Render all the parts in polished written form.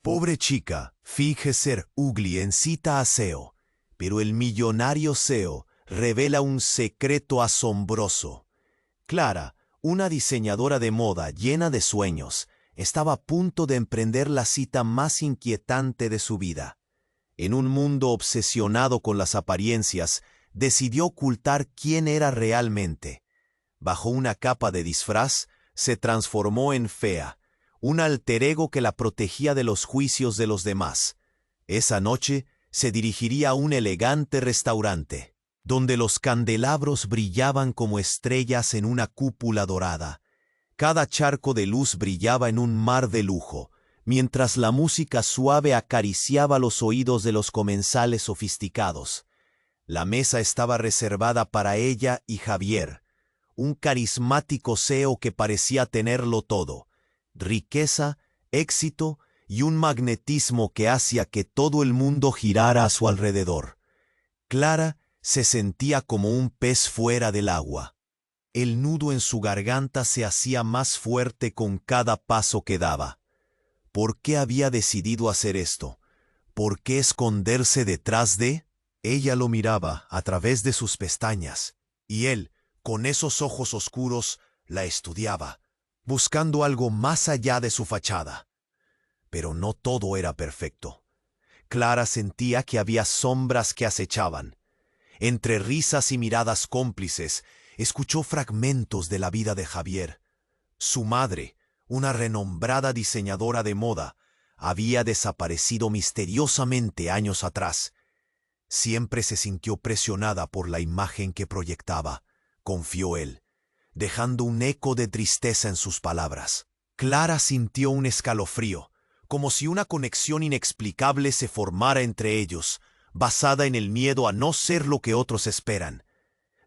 Pobre chica, finge ser ugly en cita a Seo, pero el millonario Seo revela un secreto asombroso. Clara, una diseñadora de moda llena de sueños, estaba a punto de emprender la cita más inquietante de su vida. En un mundo obsesionado con las apariencias, decidió ocultar quién era realmente. Bajo una capa de disfraz, se transformó en Fea, un alter ego que la protegía de los juicios de los demás. Esa noche se dirigiría a un elegante restaurante, donde los candelabros brillaban como estrellas en una cúpula dorada. Cada charco de luz brillaba en un mar de lujo, mientras la música suave acariciaba los oídos de los comensales sofisticados. La mesa estaba reservada para ella y Javier, un carismático CEO que parecía tenerlo todo: riqueza, éxito y un magnetismo que hacía que todo el mundo girara a su alrededor. Clara se sentía como un pez fuera del agua. El nudo en su garganta se hacía más fuerte con cada paso que daba. ¿Por qué había decidido hacer esto? ¿Por qué esconderse detrás de? Ella lo miraba a través de sus pestañas, y él, con esos ojos oscuros, la estudiaba, buscando algo más allá de su fachada. Pero no todo era perfecto. Clara sentía que había sombras que acechaban. Entre risas y miradas cómplices, escuchó fragmentos de la vida de Javier. Su madre, una renombrada diseñadora de moda, había desaparecido misteriosamente años atrás. Siempre se sintió presionada por la imagen que proyectaba, confió él, dejando un eco de tristeza en sus palabras. Clara sintió un escalofrío, como si una conexión inexplicable se formara entre ellos, basada en el miedo a no ser lo que otros esperan.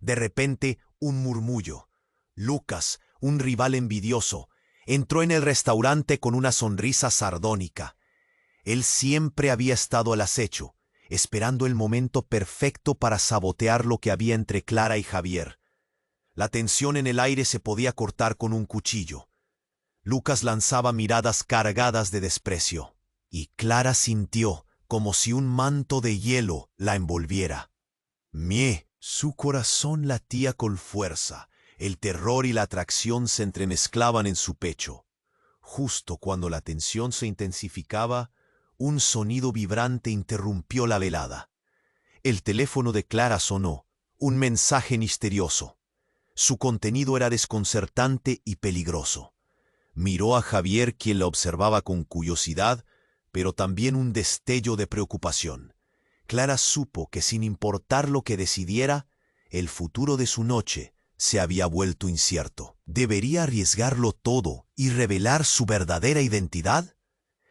De repente, un murmullo. Lucas, un rival envidioso, entró en el restaurante con una sonrisa sardónica. Él siempre había estado al acecho, esperando el momento perfecto para sabotear lo que había entre Clara y Javier. La tensión en el aire se podía cortar con un cuchillo. Lucas lanzaba miradas cargadas de desprecio, y Clara sintió como si un manto de hielo la envolviera. Su corazón latía con fuerza. El terror y la atracción se entremezclaban en su pecho. Justo cuando la tensión se intensificaba, un sonido vibrante interrumpió la velada. El teléfono de Clara sonó, un mensaje misterioso. Su contenido era desconcertante y peligroso. Miró a Javier, quien la observaba con curiosidad, pero también un destello de preocupación. Clara supo que sin importar lo que decidiera, el futuro de su noche se había vuelto incierto. ¿Debería arriesgarlo todo y revelar su verdadera identidad?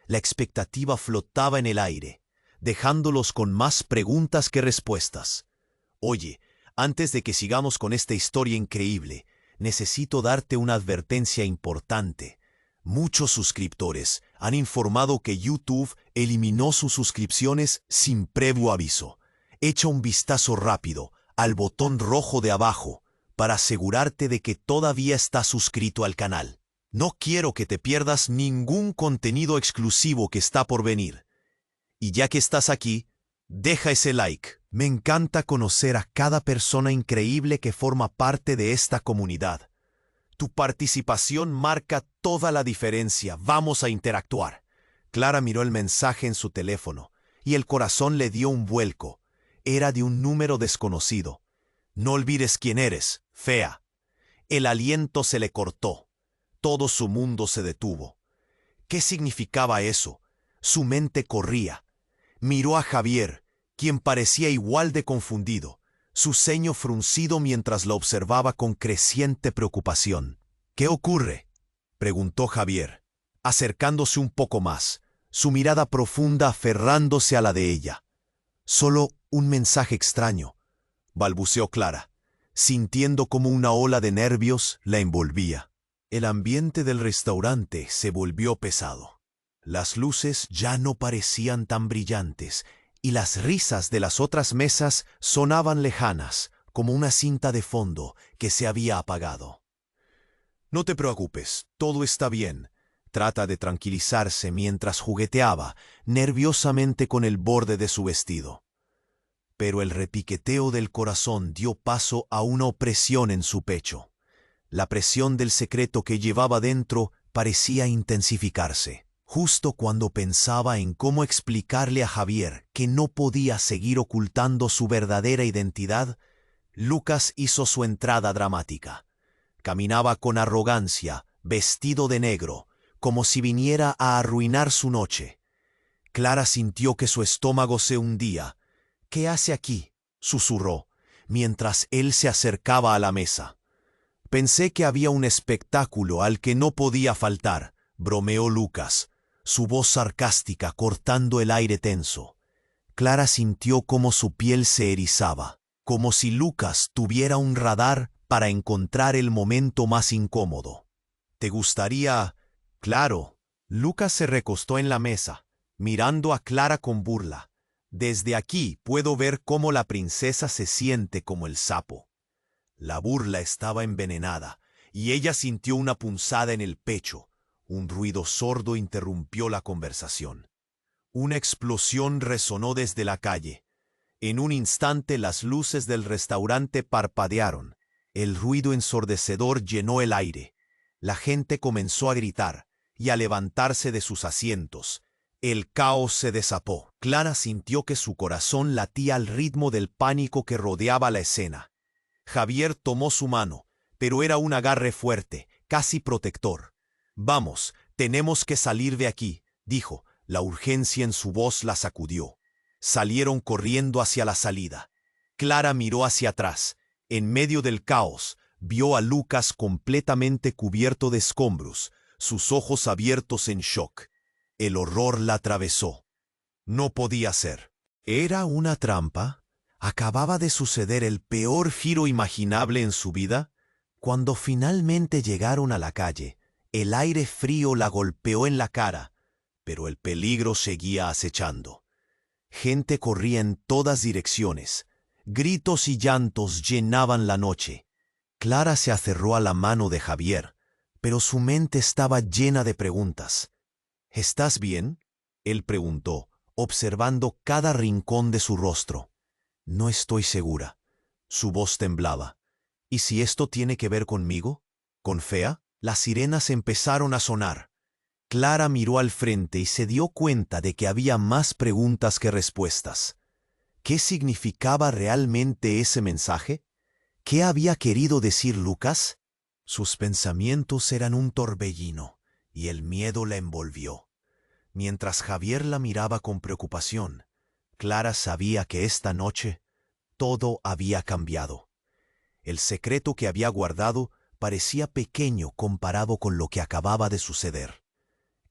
La expectativa flotaba en el aire, dejándolos con más preguntas que respuestas. Oye, antes de que sigamos con esta historia increíble, necesito darte una advertencia importante. Muchos suscriptores han informado que YouTube eliminó sus suscripciones sin previo aviso. Echa un vistazo rápido al botón rojo de abajo para asegurarte de que todavía estás suscrito al canal. No quiero que te pierdas ningún contenido exclusivo que está por venir. Y ya que estás aquí, deja ese like. Me encanta conocer a cada persona increíble que forma parte de esta comunidad. Tu participación marca toda la diferencia. Vamos a interactuar. Clara miró el mensaje en su teléfono y el corazón le dio un vuelco. Era de un número desconocido. No olvides quién eres, Fea. El aliento se le cortó. Todo su mundo se detuvo. ¿Qué significaba eso? Su mente corría. Miró a Javier, quien parecía igual de confundido, su ceño fruncido mientras lo observaba con creciente preocupación. ¿Qué ocurre?, preguntó Javier, acercándose un poco más, su mirada profunda aferrándose a la de ella. Solo un mensaje extraño, balbuceó Clara, sintiendo como una ola de nervios la envolvía. El ambiente del restaurante se volvió pesado. Las luces ya no parecían tan brillantes y las risas de las otras mesas sonaban lejanas, como una cinta de fondo que se había apagado. No te preocupes, todo está bien. trata de tranquilizarse mientras jugueteaba nerviosamente con el borde de su vestido. Pero el repiqueteo del corazón dio paso a una opresión en su pecho. La presión del secreto que llevaba dentro parecía intensificarse. Justo cuando pensaba en cómo explicarle a Javier que no podía seguir ocultando su verdadera identidad, Lucas hizo su entrada dramática. Caminaba con arrogancia, vestido de negro, como si viniera a arruinar su noche. Clara sintió que su estómago se hundía. «¿Qué hace aquí?», susurró, mientras él se acercaba a la mesa. «Pensé que había un espectáculo al que no podía faltar», bromeó Lucas, su voz sarcástica cortando el aire tenso. Clara sintió cómo su piel se erizaba, como si Lucas tuviera un radar para encontrar el momento más incómodo. «¿Te gustaría...?» «Claro». Lucas se recostó en la mesa, mirando a Clara con burla. «Desde aquí puedo ver cómo la princesa se siente como el sapo». La burla estaba envenenada, y ella sintió una punzada en el pecho. Un ruido sordo interrumpió la conversación. Una explosión resonó desde la calle. En un instante las luces del restaurante parpadearon. El ruido ensordecedor llenó el aire. La gente comenzó a gritar y a levantarse de sus asientos. El caos se desató. Clara sintió que su corazón latía al ritmo del pánico que rodeaba la escena. Javier tomó su mano, pero era un agarre fuerte, casi protector. «Vamos, tenemos que salir de aquí», dijo. La urgencia en su voz la sacudió. Salieron corriendo hacia la salida. Clara miró hacia atrás. En medio del caos, vio a Lucas completamente cubierto de escombros, sus ojos abiertos en shock. El horror la atravesó. No podía ser. ¿Era una trampa? ¿Acababa de suceder el peor giro imaginable en su vida? Cuando finalmente llegaron a la calle, el aire frío la golpeó en la cara, pero el peligro seguía acechando. Gente corría en todas direcciones. Gritos y llantos llenaban la noche. Clara se aferró a la mano de Javier, pero su mente estaba llena de preguntas. «¿Estás bien?», él preguntó, observando cada rincón de su rostro. «No estoy segura». Su voz temblaba. «¿Y si esto tiene que ver conmigo? ¿Con Fea?». Las sirenas empezaron a sonar. Clara miró al frente y se dio cuenta de que había más preguntas que respuestas. ¿Qué significaba realmente ese mensaje? ¿Qué había querido decir Lucas? Sus pensamientos eran un torbellino, y el miedo la envolvió. Mientras Javier la miraba con preocupación, Clara sabía que esta noche todo había cambiado. El secreto que había guardado parecía pequeño comparado con lo que acababa de suceder.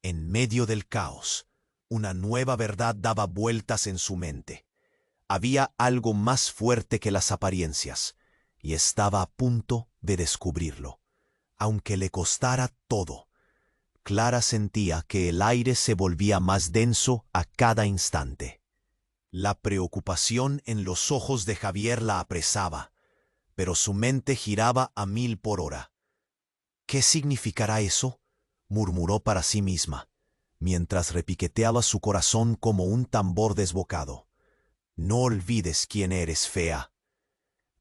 En medio del caos, una nueva verdad daba vueltas en su mente. Había algo más fuerte que las apariencias, y estaba a punto de descubrirlo, aunque le costara todo. Clara sentía que el aire se volvía más denso a cada instante. La preocupación en los ojos de Javier la apresaba, pero su mente giraba a 1000 por hora. «¿Qué significará eso?», murmuró para sí misma, mientras repiqueteaba su corazón como un tambor desbocado. «No olvides quién eres, Fea».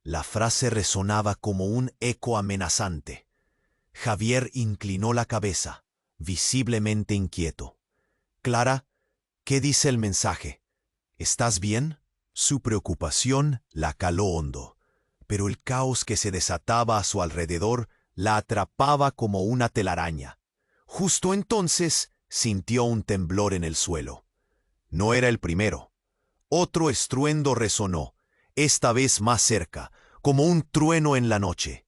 La frase resonaba como un eco amenazante. Javier inclinó la cabeza, visiblemente inquieto. «Clara, ¿qué dice el mensaje? ¿Estás bien?». Su preocupación la caló hondo, pero el caos que se desataba a su alrededor la atrapaba como una telaraña. Justo entonces sintió un temblor en el suelo. No era el primero. Otro estruendo resonó, esta vez más cerca, como un trueno en la noche.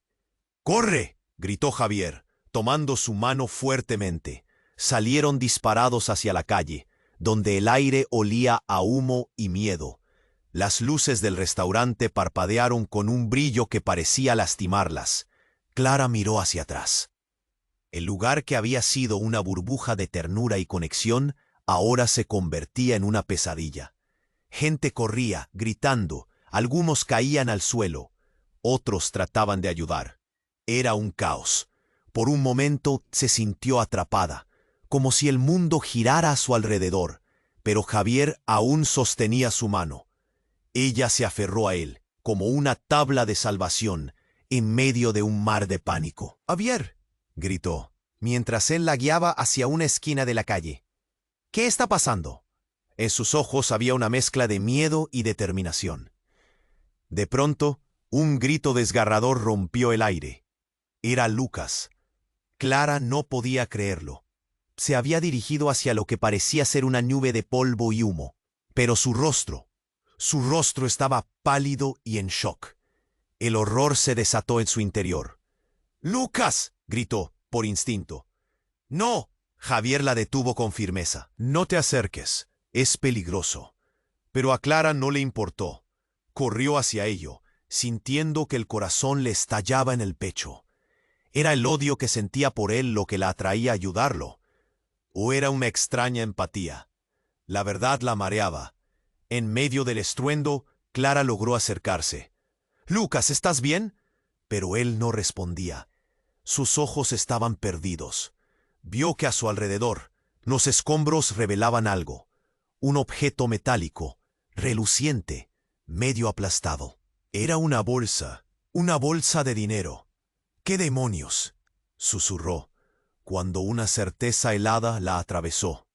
«¡Corre!», gritó Javier, tomando su mano fuertemente. Salieron disparados hacia la calle, donde el aire olía a humo y miedo. Las luces del restaurante parpadearon con un brillo que parecía lastimarlas. Clara miró hacia atrás. El lugar que había sido una burbuja de ternura y conexión, ahora se convertía en una pesadilla. Gente corría, gritando, algunos caían al suelo, otros trataban de ayudar. Era un caos. Por un momento se sintió atrapada, como si el mundo girara a su alrededor, pero Javier aún sostenía su mano. Ella se aferró a él, como una tabla de salvación, en medio de un mar de pánico. «¡Javier!», gritó, mientras él la guiaba hacia una esquina de la calle. «¿Qué está pasando?». En sus ojos había una mezcla de miedo y determinación. De pronto, un grito desgarrador rompió el aire. Era Lucas. Clara no podía creerlo. Se había dirigido hacia lo que parecía ser una nube de polvo y humo, pero su rostro estaba pálido y en shock. El horror se desató en su interior. «¡Lucas!», gritó, por instinto. «¡No!». Javier la detuvo con firmeza. «No te acerques, es peligroso». Pero a Clara no le importó. Corrió hacia ello, sintiendo que el corazón le estallaba en el pecho. ¿Era el odio que sentía por él lo que la atraía a ayudarlo? ¿O era una extraña empatía? La verdad la mareaba. En medio del estruendo, Clara logró acercarse. «Lucas, ¿estás bien?». Pero él no respondía. Sus ojos estaban perdidos. Vio que a su alrededor, los escombros revelaban algo. Un objeto metálico, reluciente, medio aplastado. Era una bolsa de dinero. «¿Qué demonios?», susurró, cuando una certeza helada la atravesó.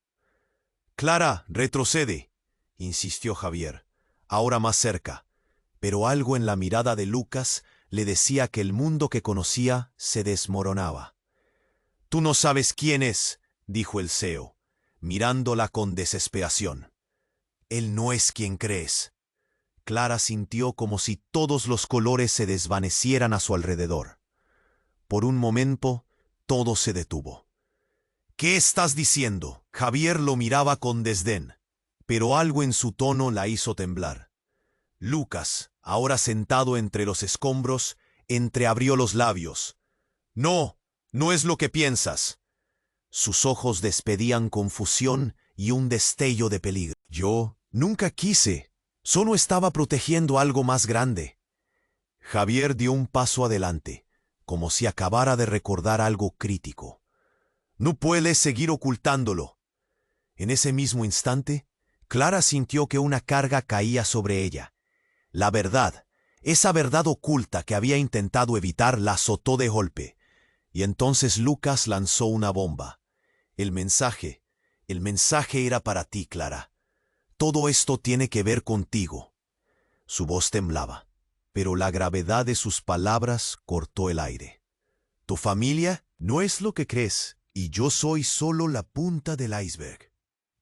«Clara, retrocede», insistió Javier, ahora más cerca, pero algo en la mirada de Lucas le decía que el mundo que conocía se desmoronaba. «Tú no sabes quién es», dijo el CEO, mirándola con desesperación. «Él no es quien crees». Clara sintió como si todos los colores se desvanecieran a su alrededor. Por un momento, todo se detuvo. «¿Qué estás diciendo?». Javier lo miraba con desdén, pero algo en su tono la hizo temblar. Lucas, ahora sentado entre los escombros, entreabrió los labios. «No, no es lo que piensas». Sus ojos despedían confusión y un destello de peligro. «Yo nunca quise. Solo estaba protegiendo algo más grande». Javier dio un paso adelante, como si acabara de recordar algo crítico. «No puedes seguir ocultándolo». En ese mismo instante, Clara sintió que una carga caía sobre ella. La verdad, esa verdad oculta que había intentado evitar, la azotó de golpe. Y entonces Lucas lanzó una bomba. El mensaje era para ti, Clara. Todo esto tiene que ver contigo». Su voz temblaba, pero la gravedad de sus palabras cortó el aire. «Tu familia no es lo que crees, y yo soy solo la punta del iceberg».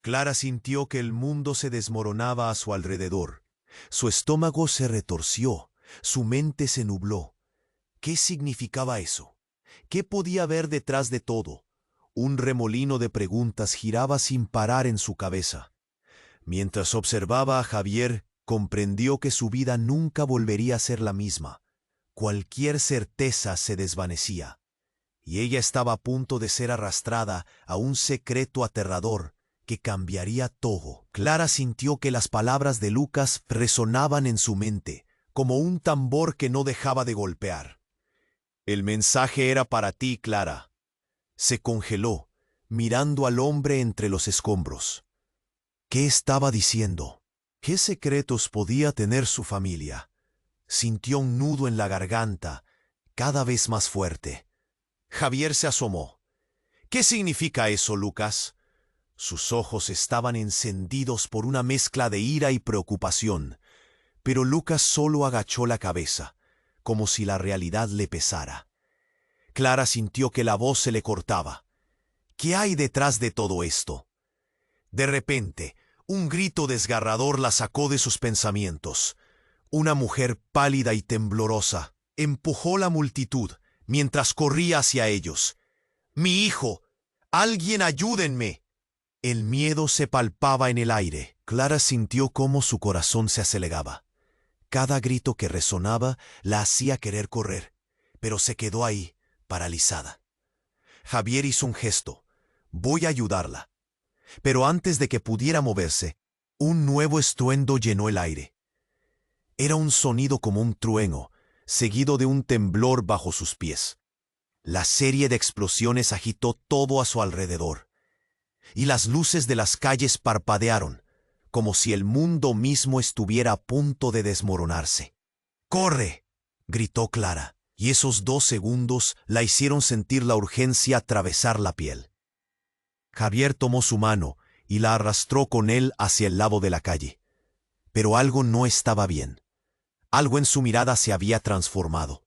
Clara sintió que el mundo se desmoronaba a su alrededor. Su estómago se retorció, su mente se nubló. ¿Qué significaba eso? ¿Qué podía haber detrás de todo? Un remolino de preguntas giraba sin parar en su cabeza. Mientras observaba a Javier, comprendió que su vida nunca volvería a ser la misma. Cualquier certeza se desvanecía, y ella estaba a punto de ser arrastrada a un secreto aterrador que cambiaría todo. Clara sintió que las palabras de Lucas resonaban en su mente, como un tambor que no dejaba de golpear. «El mensaje era para ti, Clara». Se congeló, mirando al hombre entre los escombros. ¿Qué estaba diciendo? ¿Qué secretos podía tener su familia? Sintió un nudo en la garganta, cada vez más fuerte. Javier se asomó. «¿Qué significa eso, Lucas?». Sus ojos estaban encendidos por una mezcla de ira y preocupación, pero Lucas solo agachó la cabeza, como si la realidad le pesara. Clara sintió que la voz se le cortaba. ¿Qué hay detrás de todo esto? De repente, un grito desgarrador la sacó de sus pensamientos. Una mujer pálida y temblorosa empujó la multitud mientras corría hacia ellos. «¡Mi hijo! ¡Alguien ayúdenme!». El miedo se palpaba en el aire. Clara sintió cómo su corazón se aceleraba. Cada grito que resonaba la hacía querer correr, pero se quedó ahí, paralizada. Javier hizo un gesto. «Voy a ayudarla». Pero antes de que pudiera moverse, un nuevo estruendo llenó el aire. Era un sonido como un trueno, seguido de un temblor bajo sus pies. La serie de explosiones agitó todo a su alrededor. y las luces de las calles parpadearon, como si el mundo mismo estuviera a punto de desmoronarse. ¡Corre!, gritó Clara, y esos 2 segundos la hicieron sentir la urgencia atravesar la piel. Javier tomó su mano y la arrastró con él hacia el lado de la calle. Pero algo no estaba bien. Algo en su mirada se había transformado.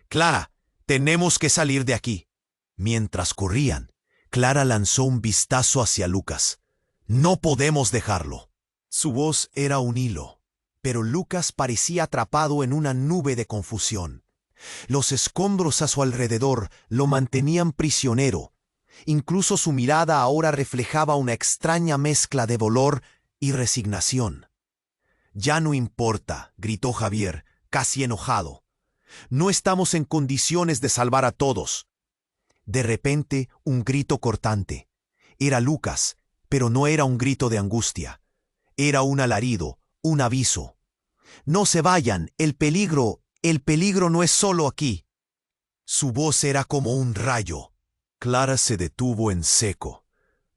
«Clara, tenemos que salir de aquí». Mientras corrían, Clara lanzó un vistazo hacia Lucas. «No podemos dejarlo». Su voz era un hilo, pero Lucas parecía atrapado en una nube de confusión. Los escombros a su alrededor lo mantenían prisionero. Incluso su mirada ahora reflejaba una extraña mezcla de dolor y resignación. «Ya no importa», gritó Javier, casi enojado. «No estamos en condiciones de salvar a todos». De repente, un grito cortante. Era Lucas, pero no era un grito de angustia. Era un alarido, un aviso. «No se vayan, el peligro no es solo aquí». Su voz era como un rayo. Clara se detuvo en seco,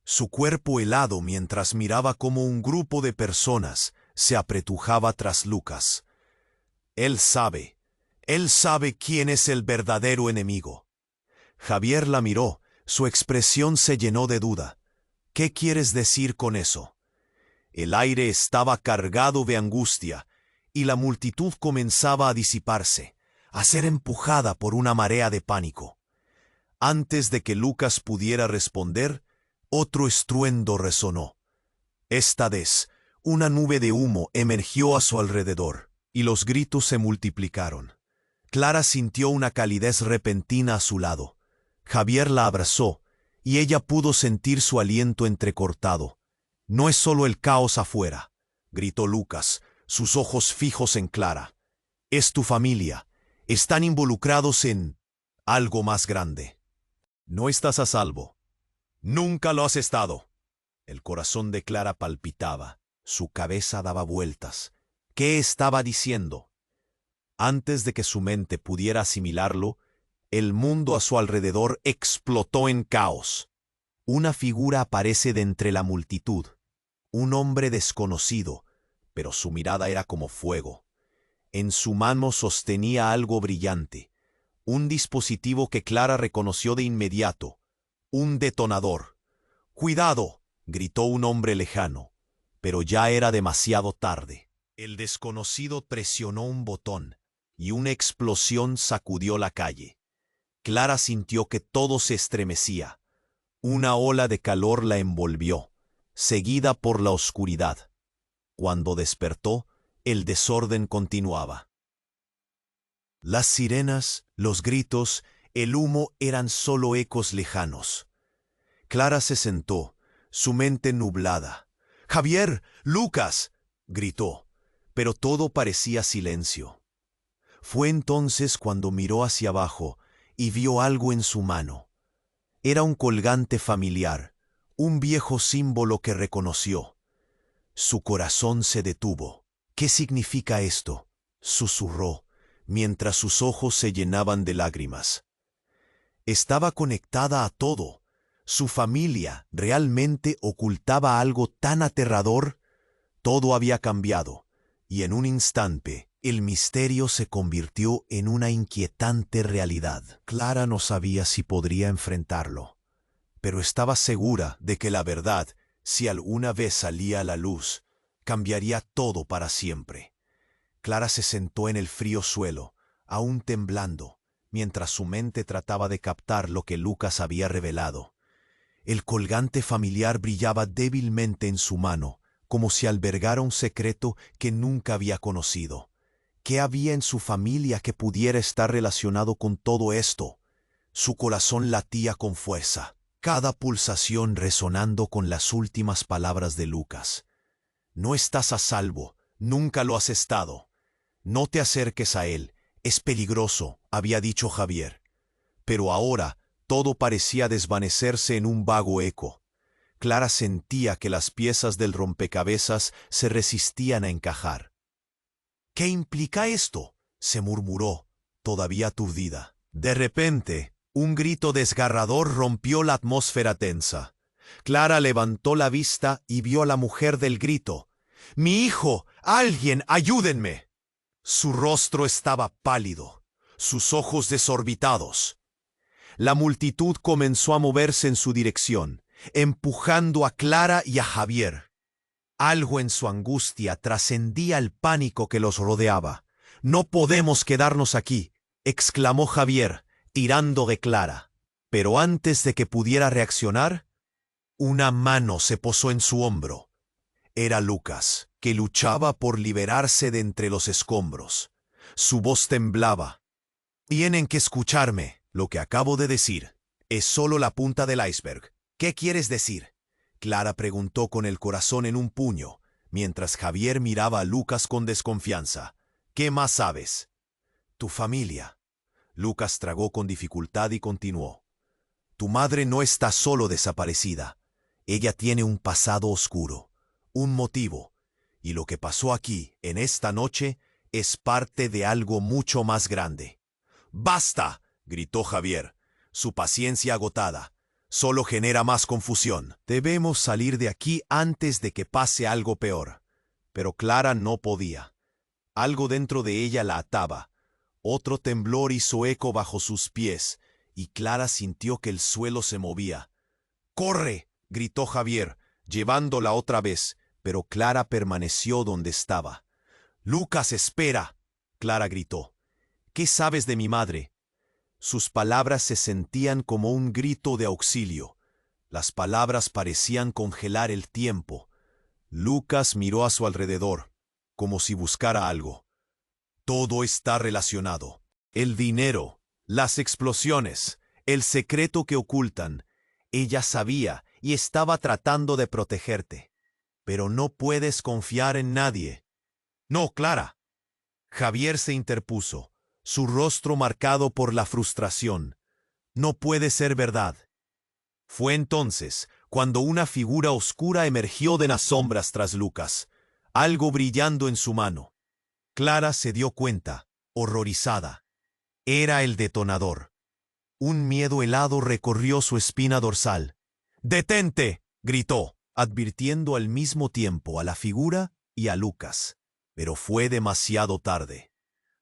su cuerpo helado mientras miraba cómo un grupo de personas se apretujaba tras Lucas. Él sabe quién es el verdadero enemigo. Javier la miró, su expresión se llenó de duda. «¿Qué quieres decir con eso?». El aire estaba cargado de angustia, y la multitud comenzaba a disiparse, a ser empujada por una marea de pánico. Antes de que Lucas pudiera responder, otro estruendo resonó. Esta vez, una nube de humo emergió a su alrededor, y los gritos se multiplicaron. Clara sintió una calidez repentina a su lado. Javier la abrazó, y ella pudo sentir su aliento entrecortado. «No es solo el caos afuera», gritó Lucas, sus ojos fijos en Clara. «Es tu familia. Están involucrados en algo más grande. No estás a salvo. Nunca lo has estado». El corazón de Clara palpitaba, su cabeza daba vueltas. ¿Qué estaba diciendo? Antes de que su mente pudiera asimilarlo, el mundo a su alrededor explotó en caos. Una figura aparece de entre la multitud. Un hombre desconocido, pero su mirada era como fuego. En su mano sostenía algo brillante, un dispositivo que Clara reconoció de inmediato, un detonador. «¡Cuidado!», gritó un hombre lejano, pero ya era demasiado tarde. El desconocido presionó un botón, y una explosión sacudió la calle. Clara sintió que todo se estremecía. Una ola de calor la envolvió, seguida por la oscuridad. Cuando despertó, el desorden continuaba. Las sirenas, los gritos, el humo eran solo ecos lejanos. Clara se sentó, su mente nublada. «¡Javier! ¡Lucas!», gritó, pero todo parecía silencio. Fue entonces cuando miró hacia abajo y vio algo en su mano. Era un colgante familiar, un viejo símbolo que reconoció. Su corazón se detuvo. «¿Qué significa esto?», susurró, mientras sus ojos se llenaban de lágrimas. Estaba conectada a todo. Su familia realmente ocultaba algo tan aterrador. Todo había cambiado, y en un instante el misterio se convirtió en una inquietante realidad. Clara no sabía si podría enfrentarlo, pero estaba segura de que la verdad, si alguna vez salía a la luz, cambiaría todo para siempre. Clara se sentó en el frío suelo, aún temblando, mientras su mente trataba de captar lo que Lucas había revelado. El colgante familiar brillaba débilmente en su mano, como si albergara un secreto que nunca había conocido. ¿Qué había en su familia que pudiera estar relacionado con todo esto? Su corazón latía con fuerza, cada pulsación resonando con las últimas palabras de Lucas. «No estás a salvo, nunca lo has estado. No te acerques a él, es peligroso», había dicho Javier. Pero ahora todo parecía desvanecerse en un vago eco. Clara sentía que las piezas del rompecabezas se resistían a encajar. «¿Qué implica esto?», se murmuró, todavía aturdida. De repente, un grito desgarrador rompió la atmósfera tensa. Clara levantó la vista y vio a la mujer del grito. ¡Mi hijo! ¡Alguien! ¡Ayúdenme! Su rostro estaba pálido, sus ojos desorbitados. La multitud comenzó a moverse en su dirección, empujando a Clara y a Javier. Algo en su angustia trascendía el pánico que los rodeaba. «No podemos quedarnos aquí», exclamó Javier, tirando de Clara. Pero antes de que pudiera reaccionar, una mano se posó en su hombro. Era Lucas, que luchaba por liberarse de entre los escombros. Su voz temblaba. «Tienen que escucharme. Lo que acabo de decir es solo la punta del iceberg. ¿Qué quieres decir?», Clara preguntó con el corazón en un puño, mientras Javier miraba a Lucas con desconfianza. «¿Qué más sabes?». «Tu familia». Lucas tragó con dificultad y continuó. «Tu madre no está solo desaparecida. Ella tiene un pasado oscuro, un motivo, y lo que pasó aquí, en esta noche, es parte de algo mucho más grande». «¡Basta!», gritó Javier, su paciencia agotada. «Solo genera más confusión. Debemos salir de aquí antes de que pase algo peor». Pero Clara no podía. Algo dentro de ella la ataba. Otro temblor hizo eco bajo sus pies, y Clara sintió que el suelo se movía. «¡Corre!», gritó Javier, llevándola otra vez, pero Clara permaneció donde estaba. «Lucas, espera», Clara gritó. «¿Qué sabes de mi madre?». Sus palabras se sentían como un grito de auxilio. Las palabras parecían congelar el tiempo. Lucas miró a su alrededor, como si buscara algo. «Todo está relacionado. El dinero, las explosiones, el secreto que ocultan. Ella sabía y estaba tratando de protegerte. Pero no puedes confiar en nadie». «No, Clara». Javier se interpuso, su rostro marcado por la frustración. «No puede ser verdad». Fue entonces cuando una figura oscura emergió de las sombras tras Lucas, algo brillando en su mano. Clara se dio cuenta, horrorizada. Era el detonador. Un miedo helado recorrió su espina dorsal. «¡Detente!», gritó, advirtiendo al mismo tiempo a la figura y a Lucas. Pero fue demasiado tarde.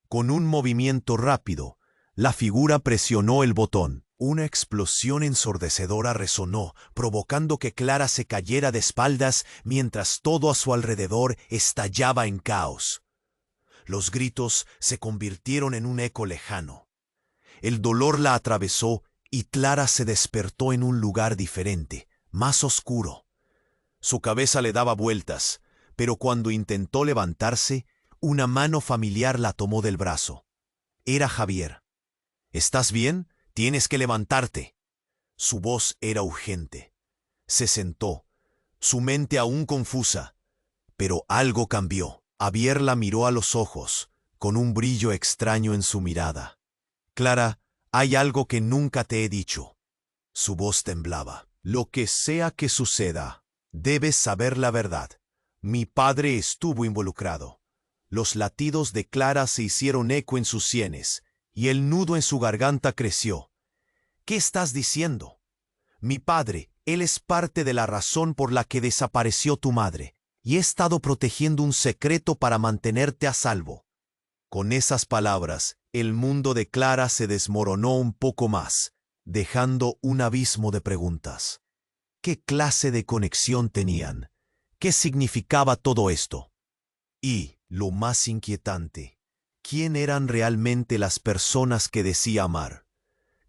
Con un movimiento rápido, la figura presionó el botón. Una explosión ensordecedora resonó, provocando que Clara se cayera de espaldas mientras todo a su alrededor estallaba en caos. Los gritos se convirtieron en un eco lejano. El dolor la atravesó y Clara se despertó en un lugar diferente, más oscuro. Su cabeza le daba vueltas, pero cuando intentó levantarse, una mano familiar la tomó del brazo. Era Javier. «¿Estás bien? Tienes que levantarte». Su voz era urgente. Se sentó, su mente aún confusa. Pero algo cambió. Javier la miró a los ojos, con un brillo extraño en su mirada. «Clara, hay algo que nunca te he dicho». Su voz temblaba. «Lo que sea que suceda, debes saber la verdad. Mi padre estuvo involucrado». Los latidos de Clara se hicieron eco en sus sienes, y el nudo en su garganta creció. «¿Qué estás diciendo?». «Mi padre, él es parte de la razón por la que desapareció tu madre, y he estado protegiendo un secreto para mantenerte a salvo». Con esas palabras, el mundo de Clara se desmoronó un poco más, dejando un abismo de preguntas. ¿Qué clase de conexión tenían? ¿Qué significaba todo esto? Y, lo más inquietante, ¿quién eran realmente las personas que decía amar?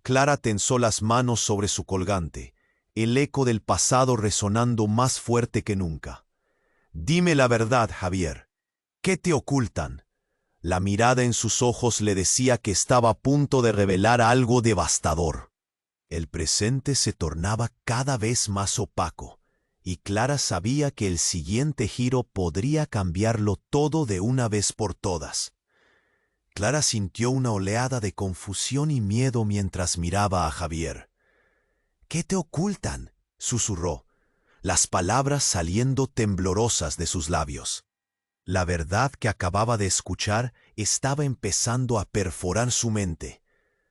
Clara tensó las manos sobre su colgante, el eco del pasado resonando más fuerte que nunca. «Dime la verdad, Javier. ¿Qué te ocultan?». La mirada en sus ojos le decía que estaba a punto de revelar algo devastador. El presente se tornaba cada vez más opaco, y Clara sabía que el siguiente giro podría cambiarlo todo de una vez por todas. Clara sintió una oleada de confusión y miedo mientras miraba a Javier. «¿Qué te ocultan?», susurró, las palabras saliendo temblorosas de sus labios. La verdad que acababa de escuchar estaba empezando a perforar su mente.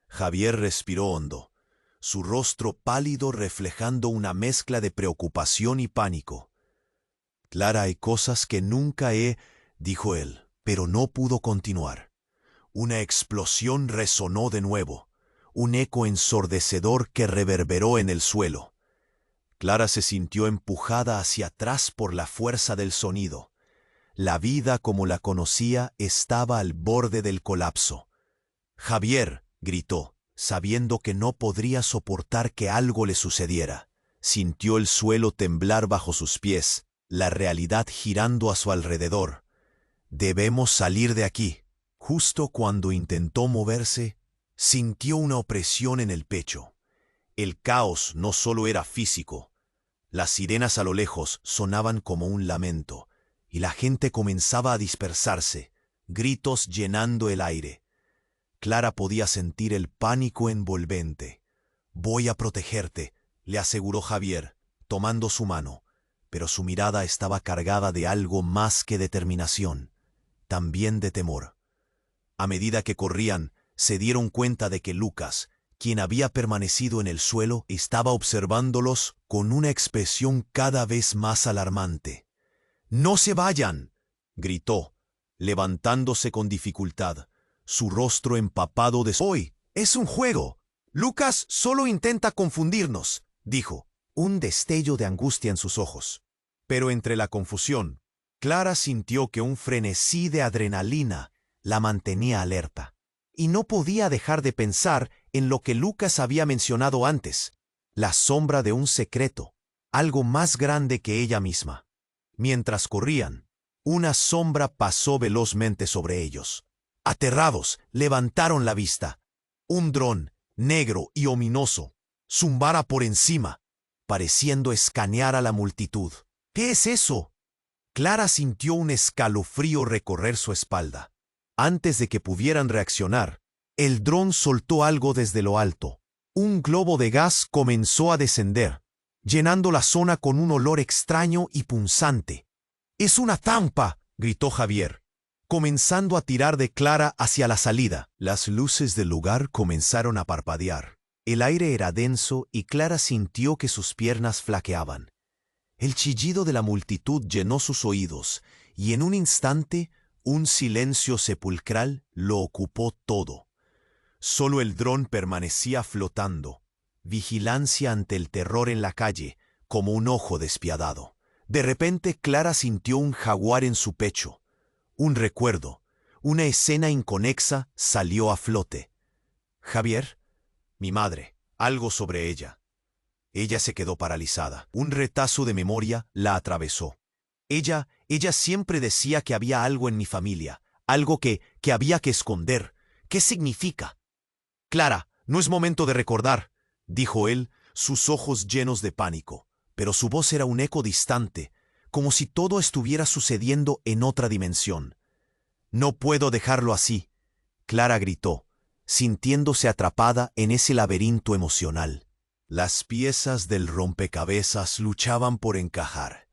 Javier respiró hondo. su rostro pálido reflejando una mezcla de preocupación y pánico. «Clara, hay cosas que nunca he», dijo él, pero no pudo continuar. Una explosión resonó de nuevo, un eco ensordecedor que reverberó en el suelo. Clara se sintió empujada hacia atrás por la fuerza del sonido. La vida como la conocía estaba al borde del colapso. «Javier», gritó, sabiendo que no podría soportar que algo le sucediera. Sintió el suelo temblar bajo sus pies, la realidad girando a su alrededor. «Debemos salir de aquí». Justo cuando intentó moverse, sintió una opresión en el pecho. El caos no solo era físico. Las sirenas a lo lejos sonaban como un lamento, y la gente comenzaba a dispersarse, gritos llenando el aire. Clara podía sentir el pánico envolvente. «Voy a protegerte», le aseguró Javier, tomando su mano, pero su mirada estaba cargada de algo más que determinación, también de temor. A medida que corrían, se dieron cuenta de que Lucas, quien había permanecido en el suelo, estaba observándolos con una expresión cada vez más alarmante. «¡No se vayan!», gritó, levantándose con dificultad, su rostro empapado de... «Hoy es un juego. Lucas solo intenta confundirnos», dijo, un destello de angustia en sus ojos. Pero entre la confusión, Clara sintió que un frenesí de adrenalina la mantenía alerta, y no podía dejar de pensar en lo que Lucas había mencionado antes, la sombra de un secreto, algo más grande que ella misma. Mientras corrían, una sombra pasó velozmente sobre ellos. Aterrados, levantaron la vista. Un dron, negro y ominoso, zumbara por encima, pareciendo escanear a la multitud. «¿Qué es eso?». Clara sintió un escalofrío recorrer su espalda. Antes de que pudieran reaccionar, el dron soltó algo desde lo alto. Un globo de gas comenzó a descender, llenando la zona con un olor extraño y punzante. «¡Es una trampa!», gritó Javier, comenzando a tirar de Clara hacia la salida. Las luces del lugar comenzaron a parpadear. El aire era denso y Clara sintió que sus piernas flaqueaban. El chillido de la multitud llenó sus oídos, y en un instante un silencio sepulcral lo ocupó todo. Solo el dron permanecía flotando, vigilancia ante el terror en la calle, como un ojo despiadado. De repente Clara sintió un jaguar en su pecho. Un recuerdo, una escena inconexa salió a flote. «Javier, mi madre», algo sobre ella. Ella se quedó paralizada. Un retazo de memoria la atravesó. Ella siempre decía que había algo en mi familia, algo que había que esconder. ¿Qué significa? «Clara, no es momento de recordar», dijo él, sus ojos llenos de pánico, pero su voz era un eco distante, como si todo estuviera sucediendo en otra dimensión. «No puedo dejarlo así», Clara gritó, sintiéndose atrapada en ese laberinto emocional. Las piezas del rompecabezas luchaban por encajar,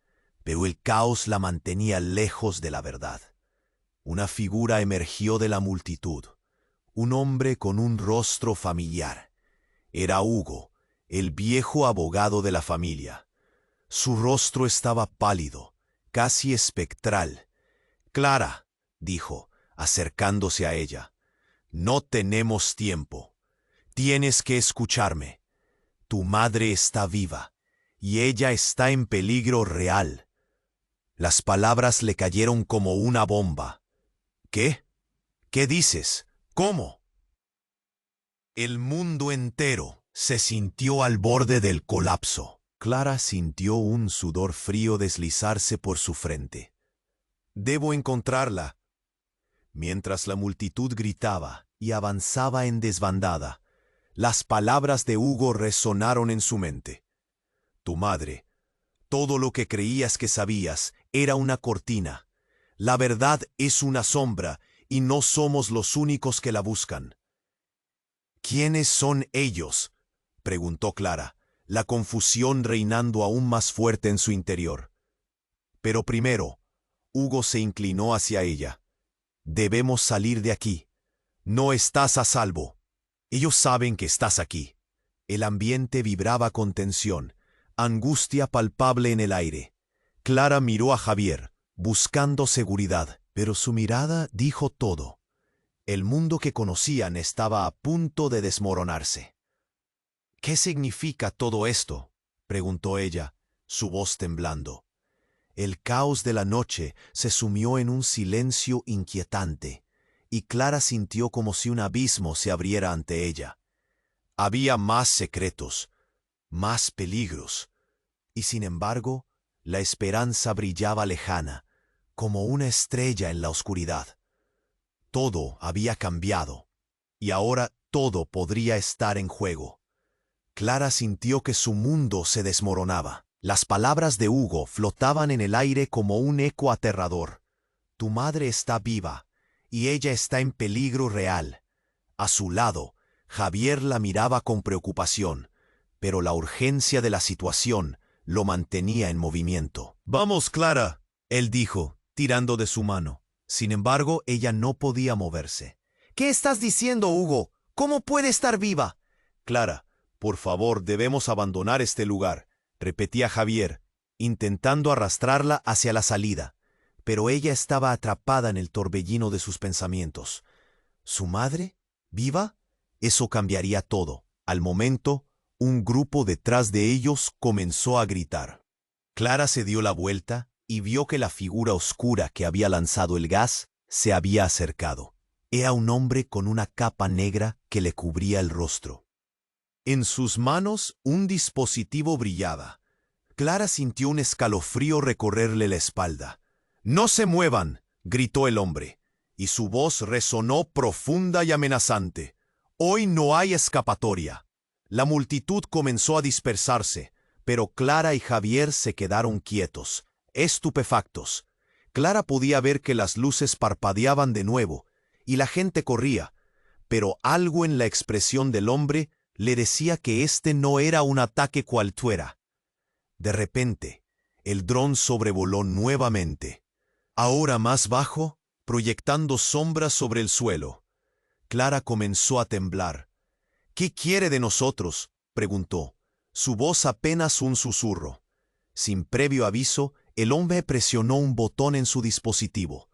pero el caos la mantenía lejos de la verdad. Una figura emergió de la multitud, un hombre con un rostro familiar. Era Hugo, el viejo abogado de la familia. Su rostro estaba pálido, casi espectral. «Clara», dijo, acercándose a ella, «no tenemos tiempo. Tienes que escucharme. Tu madre está viva, y ella está en peligro real». Las palabras le cayeron como una bomba. «¿Qué? ¿Qué dices? ¿Cómo?». El mundo entero se sintió al borde del colapso. Clara sintió un sudor frío deslizarse por su frente. «Debo encontrarla». Mientras la multitud gritaba y avanzaba en desbandada, las palabras de Hugo resonaron en su mente. «Tu madre, todo lo que creías que sabías, era una cortina. La verdad es una sombra, y no somos los únicos que la buscan». «¿Quiénes son ellos?», preguntó Clara, la confusión reinando aún más fuerte en su interior. Pero primero, Hugo se inclinó hacia ella. «Debemos salir de aquí. No estás a salvo. Ellos saben que estás aquí». El ambiente vibraba con tensión, angustia palpable en el aire. Clara miró a Javier, buscando seguridad, pero su mirada dijo todo. El mundo que conocían estaba a punto de desmoronarse. «¿Qué significa todo esto?», preguntó ella, su voz temblando. El caos de la noche se sumió en un silencio inquietante, y Clara sintió como si un abismo se abriera ante ella. Había más secretos, más peligros, y sin embargo, la esperanza brillaba lejana, como una estrella en la oscuridad. Todo había cambiado, y ahora todo podría estar en juego. Clara sintió que su mundo se desmoronaba. Las palabras de Hugo flotaban en el aire como un eco aterrador. Tu madre está viva, y ella está en peligro real. A su lado, Javier la miraba con preocupación, pero la urgencia de la situación lo mantenía en movimiento. «Vamos, Clara», él dijo, tirando de su mano. Sin embargo, ella no podía moverse. «¿Qué estás diciendo, Hugo? ¿Cómo puede estar viva?» «Clara, por favor, debemos abandonar este lugar», repetía Javier, intentando arrastrarla hacia la salida. Pero ella estaba atrapada en el torbellino de sus pensamientos. ¿Su madre? ¿Viva? Eso cambiaría todo. Al momento, un grupo detrás de ellos comenzó a gritar. Clara se dio la vuelta y vio que la figura oscura que había lanzado el gas se había acercado. Era un hombre con una capa negra que le cubría el rostro. En sus manos un dispositivo brillaba. Clara sintió un escalofrío recorrerle la espalda. «¡No se muevan!», gritó el hombre, y su voz resonó profunda y amenazante. «Hoy no hay escapatoria». La multitud comenzó a dispersarse, pero Clara y Javier se quedaron quietos, estupefactos. Clara podía ver que las luces parpadeaban de nuevo, y la gente corría, pero algo en la expresión del hombre le decía que este no era un ataque cualquiera. De repente, el dron sobrevoló nuevamente, ahora más bajo, proyectando sombras sobre el suelo. Clara comenzó a temblar. «¿Qué quiere de nosotros?», preguntó, su voz apenas un susurro. Sin previo aviso, el hombre presionó un botón en su dispositivo.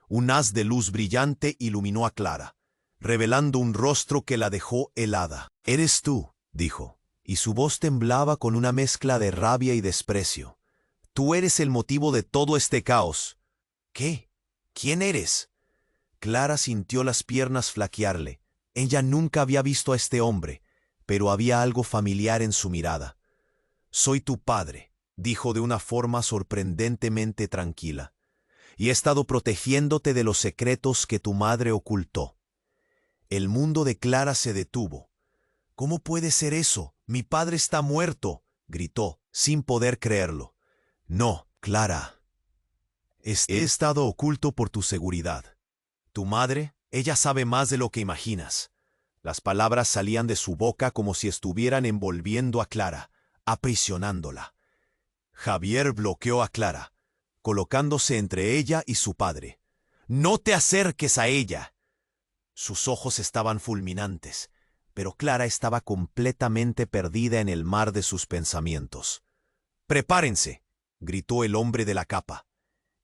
Un haz de luz brillante iluminó a Clara, revelando un rostro que la dejó helada. «Eres tú», dijo, y su voz temblaba con una mezcla de rabia y desprecio. «Tú eres el motivo de todo este caos». «¿Qué? ¿Quién eres?». Clara sintió las piernas flaquearle. Ella nunca había visto a este hombre, pero había algo familiar en su mirada. «Soy tu padre», dijo de una forma sorprendentemente tranquila, «y he estado protegiéndote de los secretos que tu madre ocultó». El mundo de Clara se detuvo. «¿Cómo puede ser eso? Mi padre está muerto», gritó, sin poder creerlo. «No, Clara. He estado oculto por tu seguridad. Tu madre, ella sabe más de lo que imaginas». Las palabras salían de su boca como si estuvieran envolviendo a Clara, aprisionándola. Javier bloqueó a Clara, colocándose entre ella y su padre. «No te acerques a ella». Sus ojos estaban fulminantes, pero Clara estaba completamente perdida en el mar de sus pensamientos. «Prepárense», gritó el hombre de la capa,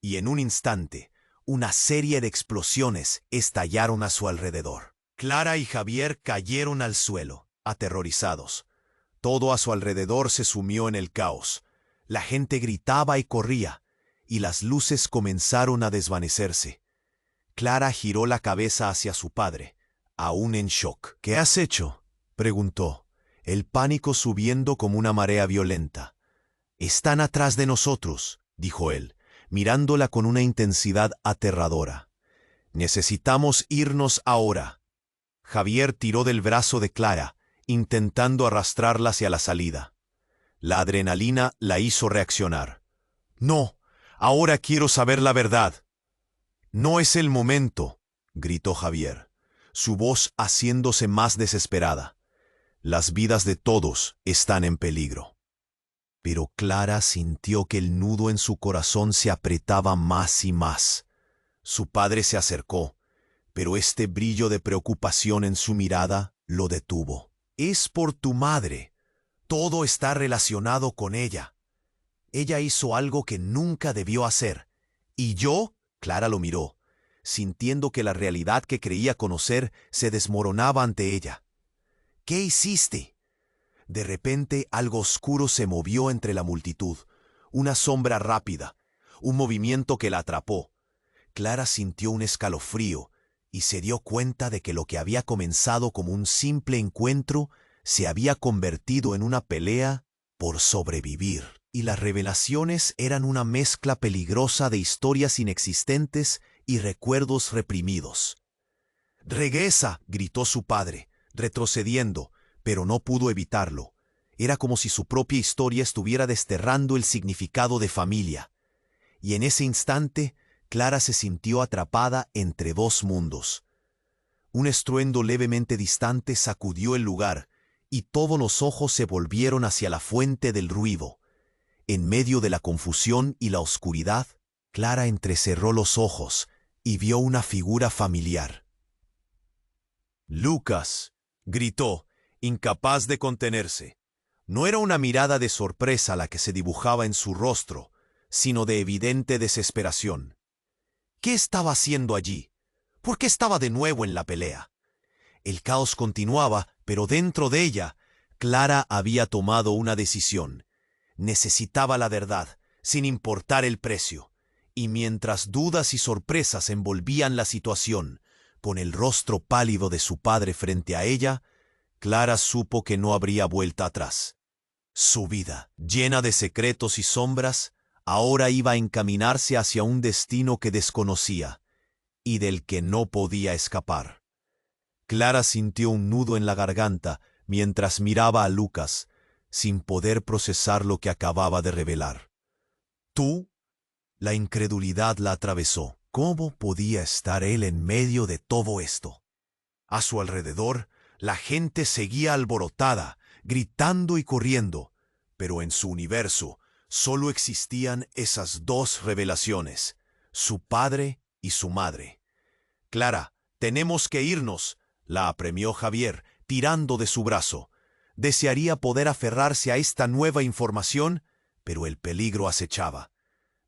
y en un instante, una serie de explosiones estallaron a su alrededor. Clara y Javier cayeron al suelo, aterrorizados. Todo a su alrededor se sumió en el caos. La gente gritaba y corría, y las luces comenzaron a desvanecerse. Clara giró la cabeza hacia su padre, aún en shock. «¿Qué has hecho?», preguntó, el pánico subiendo como una marea violenta. «Están atrás de nosotros», dijo él, mirándola con una intensidad aterradora. «Necesitamos irnos ahora». Javier tiró del brazo de Clara, intentando arrastrarla hacia la salida. La adrenalina la hizo reaccionar. «No, ahora quiero saber la verdad». «No es el momento», gritó Javier, su voz haciéndose más desesperada. «Las vidas de todos están en peligro». Pero Clara sintió que el nudo en su corazón se apretaba más y más. Su padre se acercó, pero este brillo de preocupación en su mirada lo detuvo. Es por tu madre. Todo está relacionado con ella. Ella hizo algo que nunca debió hacer. ¿Y yo? Clara lo miró, sintiendo que la realidad que creía conocer se desmoronaba ante ella. ¿Qué hiciste? De repente algo oscuro se movió entre la multitud, una sombra rápida, un movimiento que la atrapó. Clara sintió un escalofrío y se dio cuenta de que lo que había comenzado como un simple encuentro se había convertido en una pelea por sobrevivir. Y las revelaciones eran una mezcla peligrosa de historias inexistentes y recuerdos reprimidos. «¡Regresa!», gritó su padre, retrocediendo, pero no pudo evitarlo. Era como si su propia historia estuviera desterrando el significado de familia. Y en ese instante, Clara se sintió atrapada entre dos mundos. Un estruendo levemente distante sacudió el lugar, y todos los ojos se volvieron hacia la fuente del ruido. En medio de la confusión y la oscuridad, Clara entrecerró los ojos y vio una figura familiar. «Lucas», gritó, incapaz de contenerse. No era una mirada de sorpresa la que se dibujaba en su rostro, sino de evidente desesperación. ¿Qué estaba haciendo allí? ¿Por qué estaba de nuevo en la pelea? El caos continuaba, pero dentro de ella, Clara había tomado una decisión. Necesitaba la verdad, sin importar el precio. Y mientras dudas y sorpresas envolvían la situación, con el rostro pálido de su padre frente a ella, Clara supo que no habría vuelta atrás. Su vida, llena de secretos y sombras, ahora iba a encaminarse hacia un destino que desconocía y del que no podía escapar. Clara sintió un nudo en la garganta mientras miraba a Lucas, sin poder procesar lo que acababa de revelar. «¿Tú?». La incredulidad la atravesó. ¿Cómo podía estar él en medio de todo esto? A su alrededor, la gente seguía alborotada, gritando y corriendo, pero en su universo solo existían esas dos revelaciones, su padre y su madre. «Clara, tenemos que irnos», la apremió Javier, tirando de su brazo. Desearía poder aferrarse a esta nueva información, pero el peligro acechaba.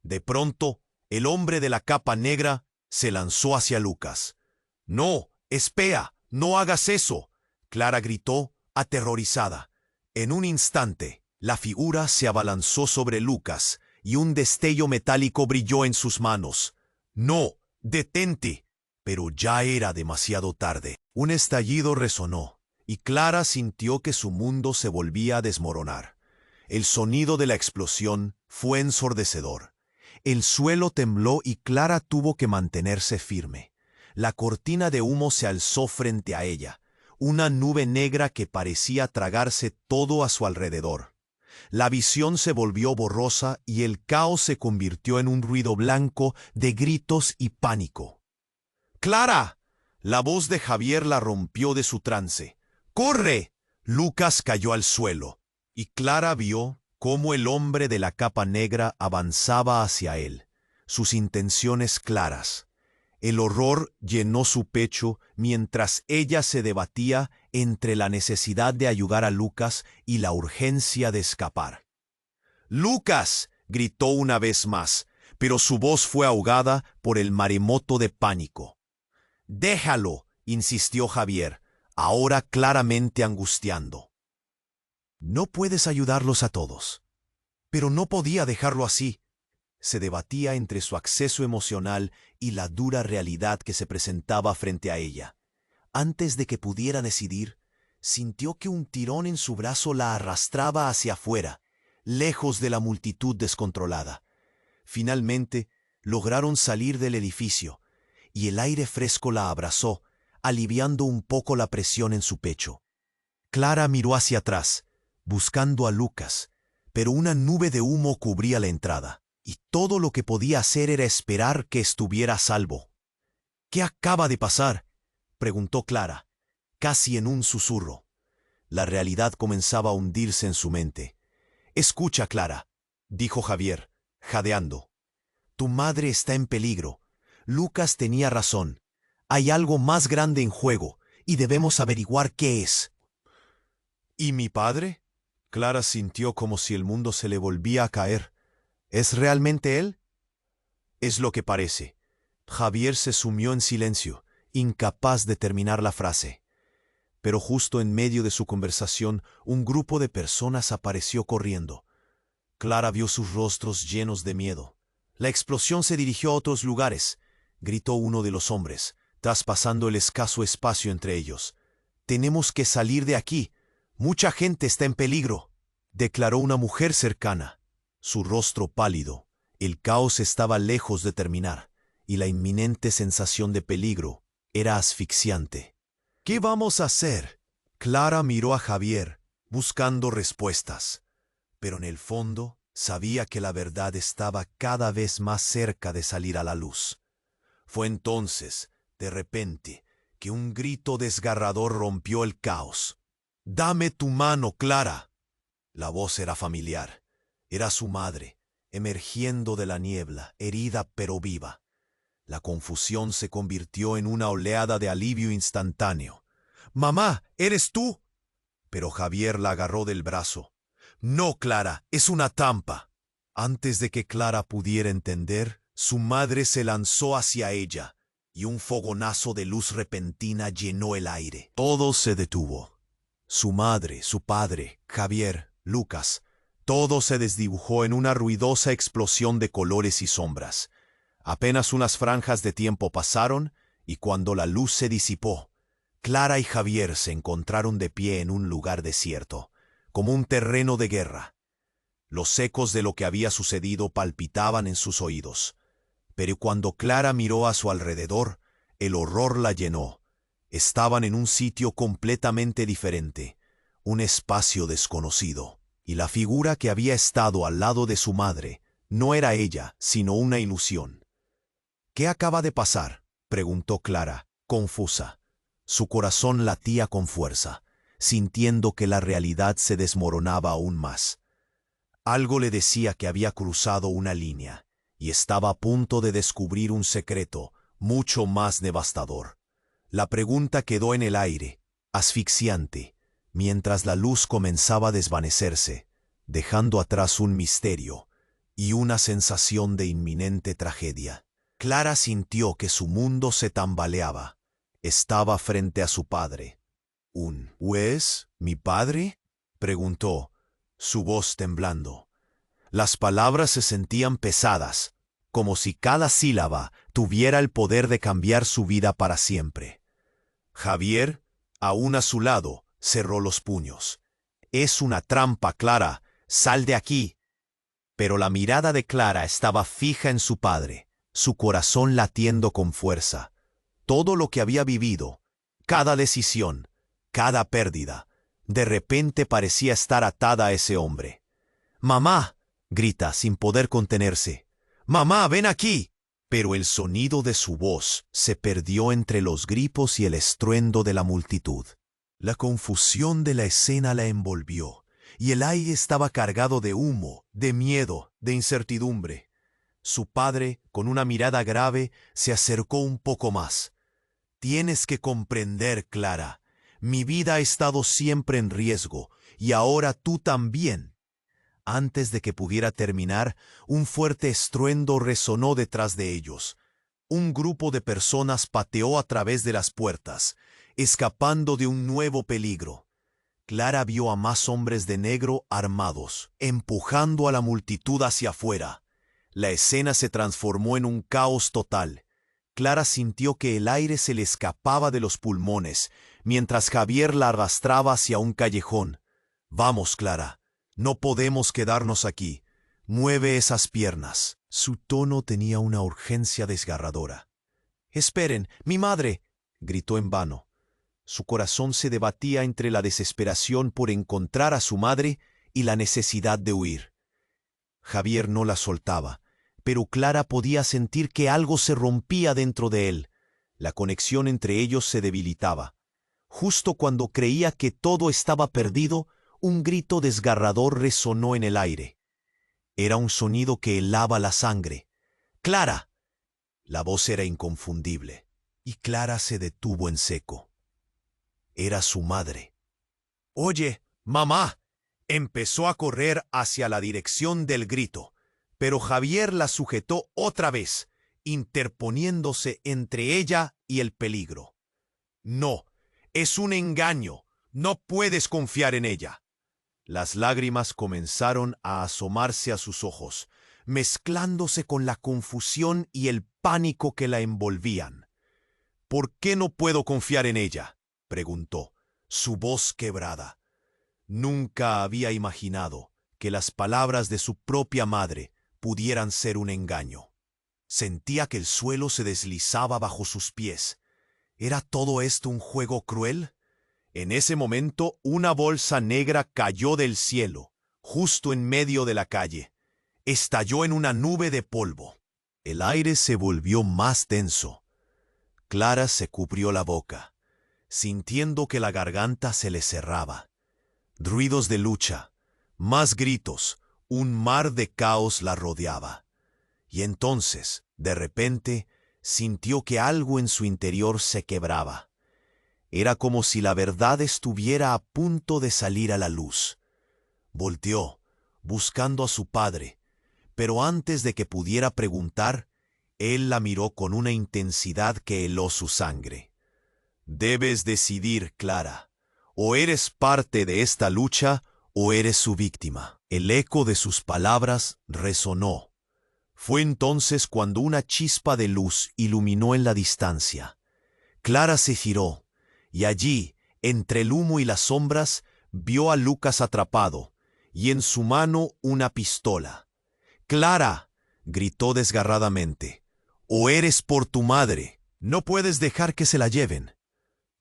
De pronto, el hombre de la capa negra se lanzó hacia Lucas. «¡No! ¡Espera! ¡No hagas eso!», Clara gritó, aterrorizada. En un instante, la figura se abalanzó sobre Lucas y un destello metálico brilló en sus manos. «¡No! ¡Detente!». Pero ya era demasiado tarde. Un estallido resonó, y Clara sintió que su mundo se volvía a desmoronar. El sonido de la explosión fue ensordecedor. El suelo tembló y Clara tuvo que mantenerse firme. La cortina de humo se alzó frente a ella, una nube negra que parecía tragarse todo a su alrededor. La visión se volvió borrosa y el caos se convirtió en un ruido blanco de gritos y pánico. «¡Clara!». La voz de Javier la rompió de su trance. «¡Corre!». Lucas cayó al suelo, y Clara vio cómo el hombre de la capa negra avanzaba hacia él, sus intenciones claras. El horror llenó su pecho mientras ella se debatía entre la necesidad de ayudar a Lucas y la urgencia de escapar. «¡Lucas!», gritó una vez más, pero su voz fue ahogada por el maremoto de pánico. «Déjalo», insistió Javier, ahora claramente angustiando. «No puedes ayudarlos a todos». Pero no podía dejarlo así. Se debatía entre su acceso emocional y la dura realidad que se presentaba frente a ella. Antes de que pudiera decidir, sintió que un tirón en su brazo la arrastraba hacia afuera, lejos de la multitud descontrolada. Finalmente, lograron salir del edificio, y el aire fresco la abrazó, aliviando un poco la presión en su pecho. Clara miró hacia atrás, buscando a Lucas, pero una nube de humo cubría la entrada, y todo lo que podía hacer era esperar que estuviera a salvo. «¿Qué acaba de pasar?», preguntó Clara, casi en un susurro. La realidad comenzaba a hundirse en su mente. «Escucha, Clara», dijo Javier, jadeando. «Tu madre está en peligro. Lucas tenía razón. Hay algo más grande en juego, y debemos averiguar qué es». ¿Y mi padre? Clara sintió como si el mundo se le volvía a caer. ¿Es realmente él? Es lo que parece. Javier se sumió en silencio, incapaz de terminar la frase. Pero justo en medio de su conversación, un grupo de personas apareció corriendo. Clara vio sus rostros llenos de miedo. La explosión se dirigió a otros lugares, gritó uno de los hombres, traspasando el escaso espacio entre ellos. «Tenemos que salir de aquí. Mucha gente está en peligro», declaró una mujer cercana, su rostro pálido. El caos estaba lejos de terminar, y la inminente sensación de peligro era asfixiante. «¿Qué vamos a hacer?», Clara miró a Javier, buscando respuestas. Pero en el fondo sabía que la verdad estaba cada vez más cerca de salir a la luz. Fue entonces, de repente, que un grito desgarrador rompió el caos. «¡Dame tu mano, Clara!». La voz era familiar. Era su madre, emergiendo de la niebla, herida pero viva. La confusión se convirtió en una oleada de alivio instantáneo. «¡Mamá, eres tú!». Pero Javier la agarró del brazo. «No, Clara, es una trampa». Antes de que Clara pudiera entender, su madre se lanzó hacia ella, y un fogonazo de luz repentina llenó el aire. Todo se detuvo. Su madre, su padre, Javier, Lucas, todo se desdibujó en una ruidosa explosión de colores y sombras. Apenas unas franjas de tiempo pasaron, y cuando la luz se disipó, Clara y Javier se encontraron de pie en un lugar desierto, como un terreno de guerra. Los ecos de lo que había sucedido palpitaban en sus oídos. Pero cuando Clara miró a su alrededor, el horror la llenó. Estaban en un sitio completamente diferente, un espacio desconocido, y la figura que había estado al lado de su madre no era ella, sino una ilusión. «¿Qué acaba de pasar?», preguntó Clara, confusa. Su corazón latía con fuerza, sintiendo que la realidad se desmoronaba aún más. Algo le decía que había cruzado una línea y estaba a punto de descubrir un secreto mucho más devastador. La pregunta quedó en el aire, asfixiante, mientras la luz comenzaba a desvanecerse, dejando atrás un misterio y una sensación de inminente tragedia. Clara sintió que su mundo se tambaleaba. Estaba frente a su padre. «¿Es mi padre?», preguntó, su voz temblando. Las palabras se sentían pesadas, como si cada sílaba tuviera el poder de cambiar su vida para siempre. Javier, aún a su lado, cerró los puños. «Es una trampa, Clara. Sal de aquí». Pero la mirada de Clara estaba fija en su padre, su corazón latiendo con fuerza. Todo lo que había vivido, cada decisión, cada pérdida, de repente parecía estar atada a ese hombre. «¡Mamá!», grita sin poder contenerse. «¡Mamá, ven aquí!». Pero el sonido de su voz se perdió entre los gritos y el estruendo de la multitud. La confusión de la escena la envolvió, y el aire estaba cargado de humo, de miedo, de incertidumbre. Su padre, con una mirada grave, se acercó un poco más. «Tienes que comprender, Clara. Mi vida ha estado siempre en riesgo, y ahora tú también». Antes de que pudiera terminar, un fuerte estruendo resonó detrás de ellos. Un grupo de personas pateó a través de las puertas, escapando de un nuevo peligro. Clara vio a más hombres de negro armados, empujando a la multitud hacia afuera. La escena se transformó en un caos total. Clara sintió que el aire se le escapaba de los pulmones, mientras Javier la arrastraba hacia un callejón. «Vamos, Clara. No podemos quedarnos aquí. Mueve esas piernas». Su tono tenía una urgencia desgarradora. «Esperen, mi madre», gritó en vano. Su corazón se debatía entre la desesperación por encontrar a su madre y la necesidad de huir. Javier no la soltaba, pero Clara podía sentir que algo se rompía dentro de él. La conexión entre ellos se debilitaba. Justo cuando creía que todo estaba perdido, un grito desgarrador resonó en el aire. Era un sonido que helaba la sangre. «¡Clara!». La voz era inconfundible, y Clara se detuvo en seco. Era su madre. «Oye, ¡Mamá! Empezó a correr hacia la dirección del grito, pero Javier la sujetó otra vez, interponiéndose entre ella y el peligro. No, es un engaño. No puedes confiar en ella. Las lágrimas comenzaron a asomarse a sus ojos, mezclándose con la confusión y el pánico que la envolvían. ¿Por qué no puedo confiar en ella?, preguntó, su voz quebrada. Nunca había imaginado que las palabras de su propia madre pudieran ser un engaño. Sentía que el suelo se deslizaba bajo sus pies. ¿Era todo esto un juego cruel? En ese momento, una bolsa negra cayó del cielo, justo en medio de la calle. Estalló en una nube de polvo. El aire se volvió más denso. Clara se cubrió la boca, sintiendo que la garganta se le cerraba. Ruidos de lucha, más gritos, un mar de caos la rodeaba. Y entonces, de repente, sintió que algo en su interior se quebraba. Era como si la verdad estuviera a punto de salir a la luz. Volteó, buscando a su padre, pero antes de que pudiera preguntar, él la miró con una intensidad que heló su sangre. Debes decidir, Clara. O eres parte de esta lucha o eres su víctima. El eco de sus palabras resonó. Fue entonces cuando una chispa de luz iluminó en la distancia. Clara se giró, y allí, entre el humo y las sombras, vio a Lucas atrapado, y en su mano una pistola. ¡Clara!, gritó desgarradamente. «O eres por tu madre. No puedes dejar que se la lleven».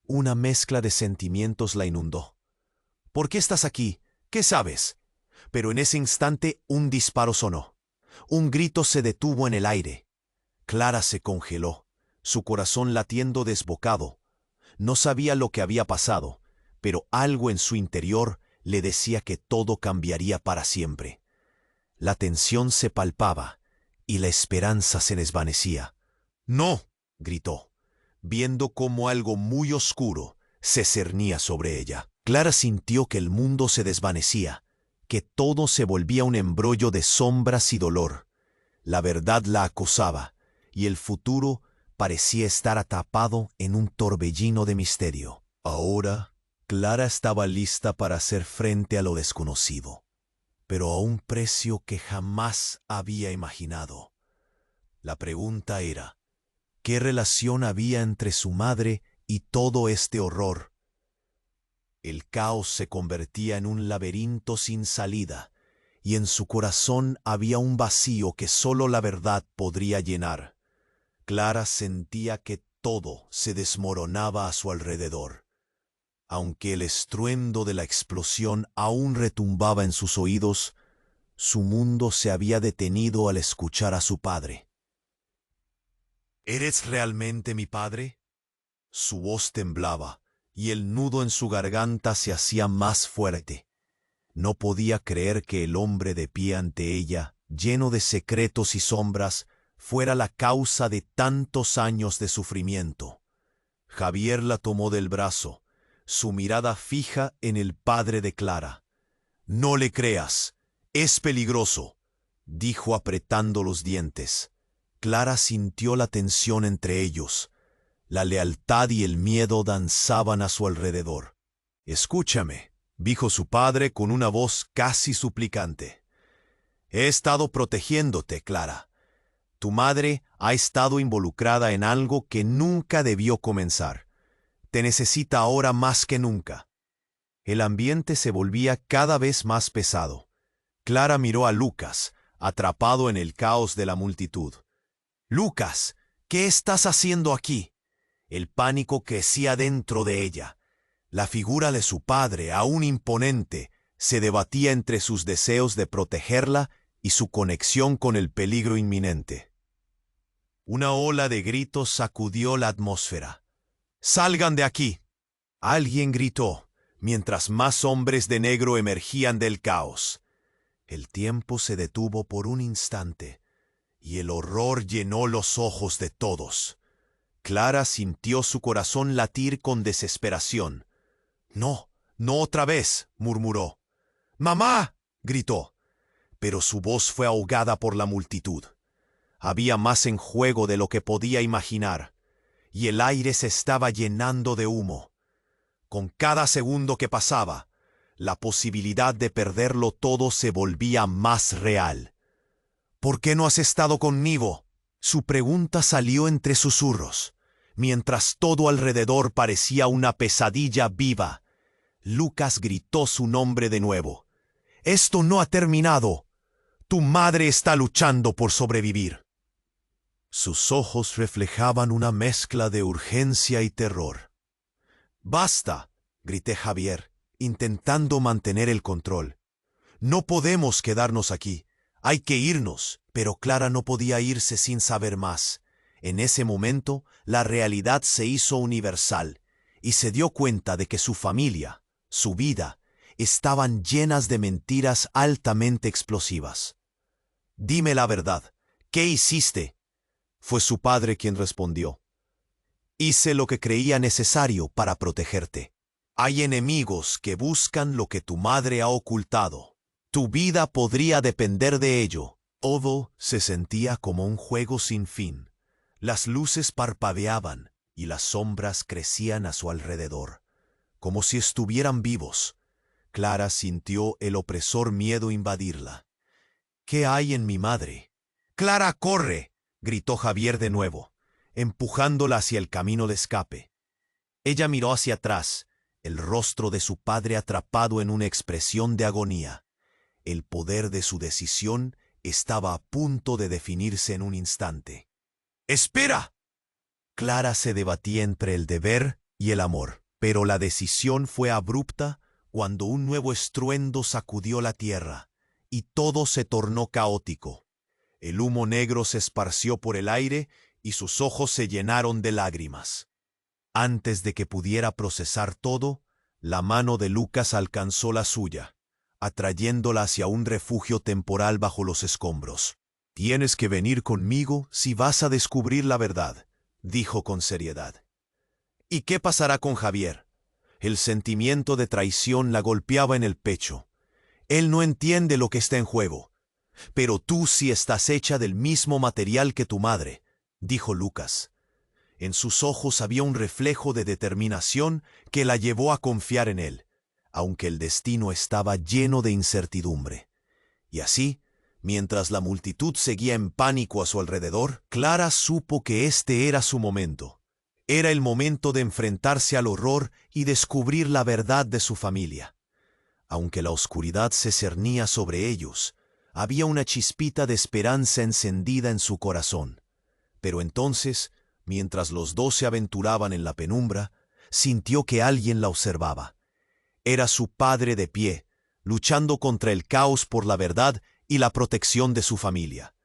Una mezcla de sentimientos la inundó. «¿Por qué estás aquí? ¿Qué sabes?» Pero en ese instante un disparo sonó. Un grito se detuvo en el aire. Clara se congeló, su corazón latiendo desbocado. No sabía lo que había pasado, pero algo en su interior le decía que todo cambiaría para siempre. La tensión se palpaba y la esperanza se desvanecía. «¡No!», gritó, viendo cómo algo muy oscuro se cernía sobre ella. Clara sintió que el mundo se desvanecía, que todo se volvía un embrollo de sombras y dolor. La verdad la acosaba, y el futuro parecía estar atrapado en un torbellino de misterio. Ahora, Clara estaba lista para hacer frente a lo desconocido, pero a un precio que jamás había imaginado. La pregunta era, ¿qué relación había entre su madre y todo este horror? El caos se convertía en un laberinto sin salida, y en su corazón había un vacío que solo la verdad podría llenar. Clara sentía que todo se desmoronaba a su alrededor. Aunque el estruendo de la explosión aún retumbaba en sus oídos, su mundo se había detenido al escuchar a su padre. «¿Eres realmente mi padre?». Su voz temblaba, y el nudo en su garganta se hacía más fuerte. No podía creer que el hombre de pie ante ella, lleno de secretos y sombras, fuera la causa de tantos años de sufrimiento. Javier la tomó del brazo, su mirada fija en el padre de Clara. «No le creas, es peligroso», dijo apretando los dientes. Clara sintió la tensión entre ellos. La lealtad y el miedo danzaban a su alrededor. «Escúchame», dijo su padre con una voz casi suplicante. «He estado protegiéndote, Clara. Tu madre ha estado involucrada en algo que nunca debió comenzar. Te necesita ahora más que nunca». El ambiente se volvía cada vez más pesado. Clara miró a Lucas, atrapado en el caos de la multitud. «Lucas, ¿qué estás haciendo aquí?». El pánico crecía dentro de ella. La figura de su padre, aún imponente, se debatía entre sus deseos de protegerla y su conexión con el peligro inminente. Una ola de gritos sacudió la atmósfera. «¡Salgan de aquí!», alguien gritó, mientras más hombres de negro emergían del caos. El tiempo se detuvo por un instante, y el horror llenó los ojos de todos. Clara sintió su corazón latir con desesperación. «No, No otra vez, murmuró. ¡Mamá! Gritó. Pero su voz fue ahogada por la multitud. Había más en juego de lo que podía imaginar, y el aire se estaba llenando de humo. Con cada segundo que pasaba, la posibilidad de perderlo todo se volvía más real. ¿Por qué no has estado conmigo? Su pregunta salió entre susurros, mientras todo alrededor parecía una pesadilla viva. Lucas gritó su nombre de nuevo. «¡Esto no ha terminado! Tu madre está luchando por sobrevivir». Sus ojos reflejaban una mezcla de urgencia y terror. «¡Basta!», grité Javier, intentando mantener el control. «No podemos quedarnos aquí. Hay que irnos». Pero Clara no podía irse sin saber más. En ese momento, la realidad se hizo universal, y se dio cuenta de que su familia, su vida, estaban llenas de mentiras altamente explosivas. «Dime la verdad. ¿Qué hiciste?», fue su padre quien respondió. «Hice lo que creía necesario para protegerte. Hay enemigos que buscan lo que tu madre ha ocultado. Tu vida podría depender de ello». Todo se sentía como un juego sin fin. Las luces parpadeaban y las sombras crecían a su alrededor, como si estuvieran vivos. Clara sintió el opresor miedo invadirla. «¿Qué hay en mi madre?». «¡Clara, corre!», gritó Javier de nuevo, empujándola hacia el camino de escape. Ella miró hacia atrás, el rostro de su padre atrapado en una expresión de agonía. El poder de su decisión estaba a punto de definirse en un instante. «¡Espera!». Clara se debatía entre el deber y el amor, pero la decisión fue abrupta cuando un nuevo estruendo sacudió la tierra, y todo se tornó caótico. El humo negro se esparció por el aire y sus ojos se llenaron de lágrimas. Antes de que pudiera procesar todo, la mano de Lucas alcanzó la suya, atrayéndola hacia un refugio temporal bajo los escombros. «Tienes que venir conmigo si vas a descubrir la verdad», dijo con seriedad. «¿Y qué pasará con Javier?». El sentimiento de traición la golpeaba en el pecho. «Él no entiende lo que está en juego». «Pero tú sí estás hecha del mismo material que tu madre», dijo Lucas. En sus ojos había un reflejo de determinación que la llevó a confiar en él, aunque el destino estaba lleno de incertidumbre. Y así, mientras la multitud seguía en pánico a su alrededor, Clara supo que este era su momento. Era el momento de enfrentarse al horror y descubrir la verdad de su familia. Aunque la oscuridad se cernía sobre ellos, había una chispita de esperanza encendida en su corazón. Pero entonces, mientras los dos se aventuraban en la penumbra, sintió que alguien la observaba. Era su padre de pie, luchando contra el caos por la verdad y la protección de su familia.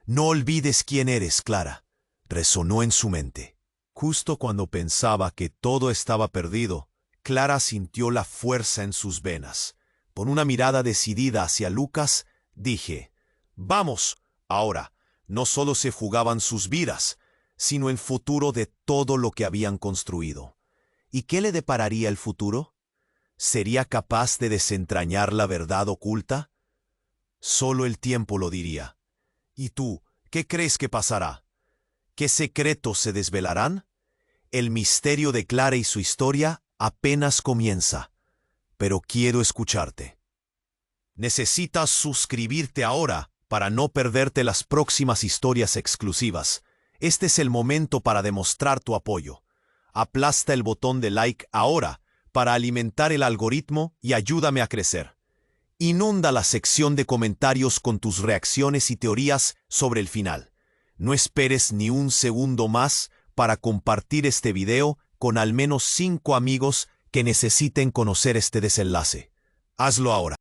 «No olvides quién eres, Clara», resonó en su mente. Justo cuando pensaba que todo estaba perdido, Clara sintió la fuerza en sus venas. Con una mirada decidida hacia Lucas, dije: «Vamos, ahora». No solo se jugaban sus vidas, sino el futuro de todo lo que habían construido. ¿Y qué le depararía el futuro? ¿Sería capaz de desentrañar la verdad oculta? Solo el tiempo lo diría. ¿Y tú, qué crees que pasará? ¿Qué secretos se desvelarán? El misterio de Clara y su historia apenas comienza, pero quiero escucharte. Necesitas suscribirte ahora para no perderte las próximas historias exclusivas. Este es el momento para demostrar tu apoyo. Aplasta el botón de like ahora para alimentar el algoritmo y ayúdame a crecer. Inunda la sección de comentarios con tus reacciones y teorías sobre el final. No esperes ni un segundo más para compartir este video con al menos 5 amigos que necesiten conocer este desenlace. Hazlo ahora.